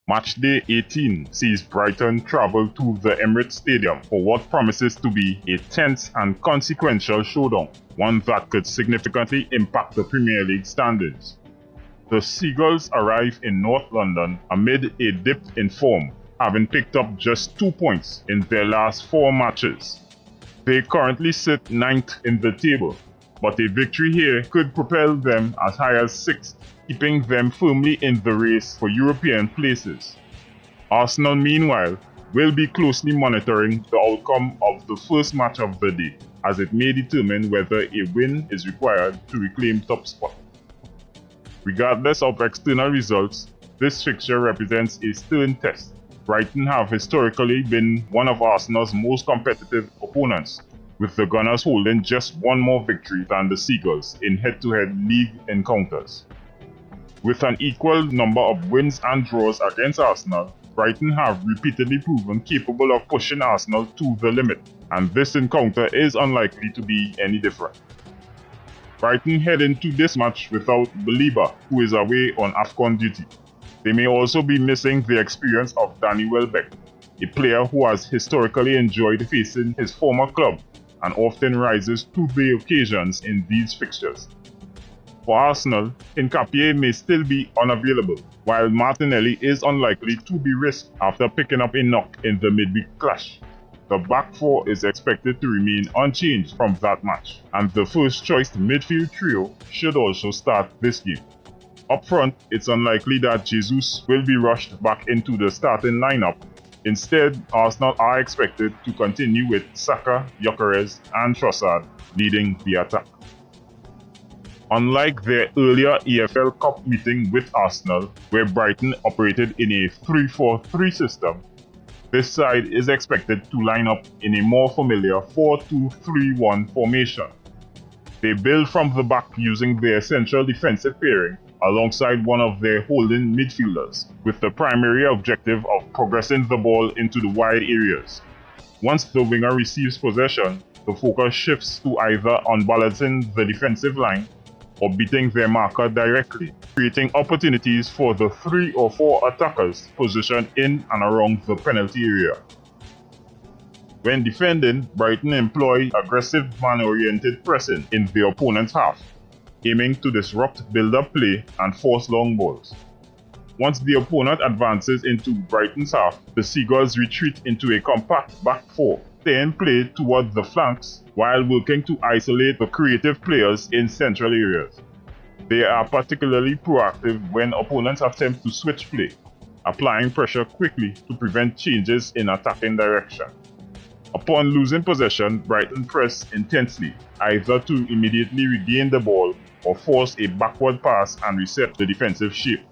Matchday 18 sees Brighton travel to the Emirates Stadium for what promises to be a tense and consequential showdown, one that could significantly impact the Premier League standings. The Seagulls arrive in North London amid a dip in form, having picked up just 2 points in their last 4 matches. They currently sit 9th in the table, but a victory here could propel them as high as 6th, keeping them firmly in the race for European places. Arsenal, meanwhile, will be closely monitoring the outcome of the first match of the day, as it may determine whether a win is required to reclaim top spot. Regardless of external results, this fixture represents a stern test. Brighton have historically been one of Arsenal's most competitive opponents, with the Gunners holding just one more victory than the Seagulls in head-to-head league encounters. With an equal number of wins and draws against Arsenal, Brighton have repeatedly proven capable of pushing Arsenal to the limit, and this encounter is unlikely to be any different. Brighton head into this match without Belieber, who is away on AFCON duty. They may also be missing the experience of Danny Welbeck, a player who has historically enjoyed facing his former club and often rises to the occasions in these fixtures. For Arsenal, Nketiah may still be unavailable, while Martinelli is unlikely to be risked after picking up a knock in the midweek clash. The back four is expected to remain unchanged from that match, and the first-choice midfield trio should also start this game. Up front, it's unlikely that Jesus will be rushed back into the starting lineup. Instead, Arsenal are expected to continue with Saka, Gyokeres, and Trossard leading the attack. Unlike their earlier EFL Cup meeting with Arsenal, where Brighton operated in a 3-4-3 system, this side is expected to line up in a more familiar 4-2-3-1 formation. They build from the back using their central defensive pairing alongside one of their holding midfielders, with the primary objective of progressing the ball into the wide areas. Once the winger receives possession, the focus shifts to either unbalancing the defensive line or beating their marker directly, creating opportunities for the 3 or 4 attackers positioned in and around the penalty area. When defending, Brighton employ aggressive man-oriented pressing in the opponent's half, aiming to disrupt build-up play and force long balls. Once the opponent advances into Brighton's half, the Seagulls retreat into a compact back four, staying play toward the flanks while working to isolate the creative players in central areas. They are particularly proactive when opponents attempt to switch play, applying pressure quickly to prevent changes in attacking direction. Upon losing possession, Brighton press intensely, either to immediately regain the ball or force a backward pass and reset the defensive shape.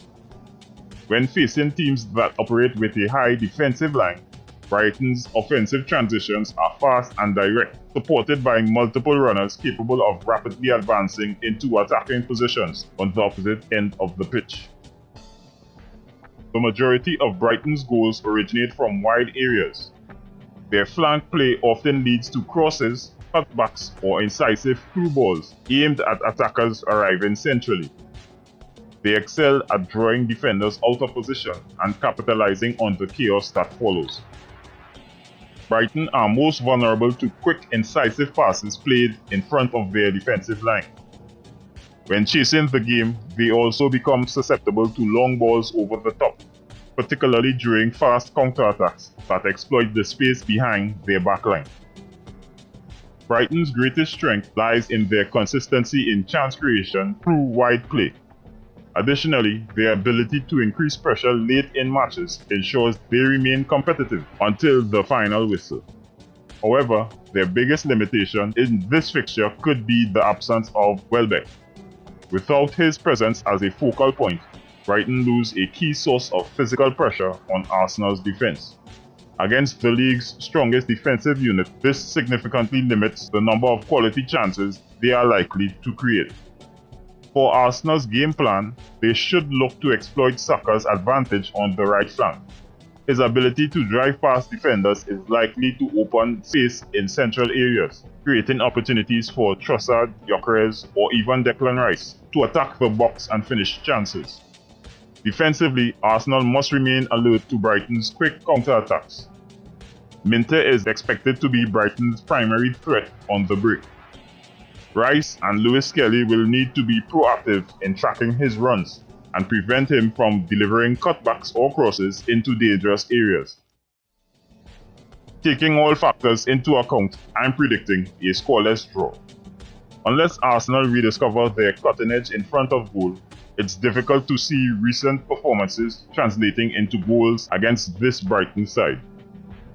When facing teams that operate with a high defensive line, Brighton's offensive transitions are fast and direct, supported by multiple runners capable of rapidly advancing into attacking positions on the opposite end of the pitch. The majority of Brighton's goals originate from wide areas. Their flank play often leads to crosses, cutbacks, or incisive through balls aimed at attackers arriving centrally. They excel at drawing defenders out of position and capitalizing on the chaos that follows. Brighton are most vulnerable to quick, incisive passes played in front of their defensive line. When chasing the game, they also become susceptible to long balls over the top, particularly during fast counterattacks that exploit the space behind their backline. Brighton's greatest strength lies in their consistency in chance creation through wide play. Additionally, their ability to increase pressure late in matches ensures they remain competitive until the final whistle. However, their biggest limitation in this fixture could be the absence of Welbeck. Without his presence as a focal point, Brighton lose a key source of physical pressure on Arsenal's defense. Against the league's strongest defensive unit, this significantly limits the number of quality chances they are likely to create. For Arsenal's game plan, they should look to exploit Saka's advantage on the right flank. His ability to drive past defenders is likely to open space in central areas, creating opportunities for Trossard, Gyokeres, or even Declan Rice to attack the box and finish chances. Defensively, Arsenal must remain alert to Brighton's quick counter-attacks. Minter is expected to be Brighton's primary threat on the break. Rice and Lewis Kelly will need to be proactive in tracking his runs and prevent him from delivering cutbacks or crosses into dangerous areas. Taking all factors into account, I'm predicting a scoreless draw. Unless Arsenal rediscover their cutting edge in front of goal, it's difficult to see recent performances translating into goals against this Brighton side.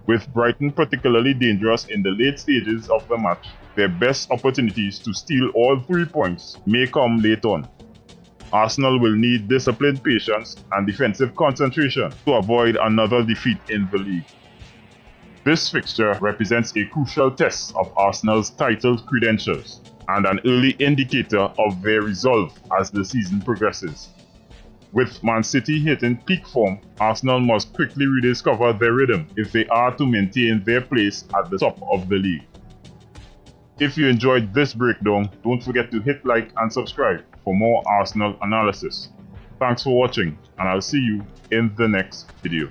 With Brighton particularly dangerous in the late stages of the match, their best opportunities to steal all 3 points may come late on. Arsenal will need disciplined patience and defensive concentration to avoid another defeat in the league. This fixture represents a crucial test of Arsenal's title credentials and an early indicator of their resolve as the season progresses. With Man City hitting peak form, Arsenal must quickly rediscover their rhythm if they are to maintain their place at the top of the league. If you enjoyed this breakdown, don't forget to hit like and subscribe for more Arsenal analysis. Thanks for watching, and I'll see you in the next video.